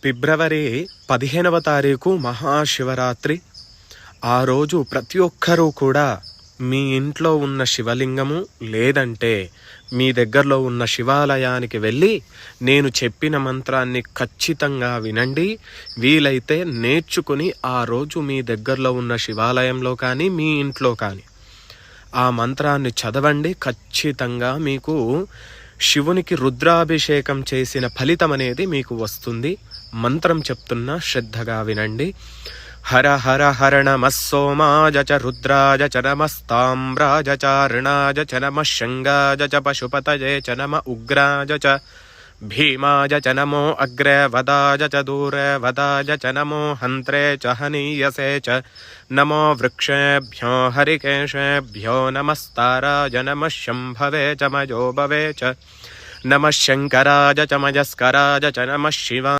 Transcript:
ఫిబ్రవరి 15వ తారీఖు మహాశివరాత్రి. ఆ రోజు ప్రతి ఒక్కరూ కూడా మీ ఇంట్లో ఉన్న శివలింగము లేదంటే మీ దగ్గరలో ఉన్న శివాలయానికి వెళ్ళి నేను చెప్పిన మంత్రాన్ని ఖచ్చితంగా వినండి. వీలైతే నేర్చుకుని ఆ రోజు మీ దగ్గరలో ఉన్న శివాలయంలో కానీ మీ ఇంట్లో కానీ ఆ మంత్రాన్ని చదవండి. ఖచ్చితంగా మీకు శివునికి రుద్రాభిషేకం చేసిన ఫలితం అనేది మీకు వస్తుంది. మంత్రం చెప్తున్నా, శ్రద్ధగా వినండి. హర హర హర నమః సోమాయ చ రుద్రాయ చ నమస్తామ్రాయ చ అరుణాయ చ నమః శంగాయ చ పశుపతయే చ నమ ఉగ్రాయ చ భీమాయ చ నమో అగ్రే వదాయ చ దూరే వదాయ చ నమో హంత్రే చ హనీయసే చ నమో వృక్షేభ్యో హరికేశేభ్యో నమస్తారాయ నమః శంభవే చ మయోభవే చ నమః శంకరాయ చ మయస్కరాయ చ నమః శివాయ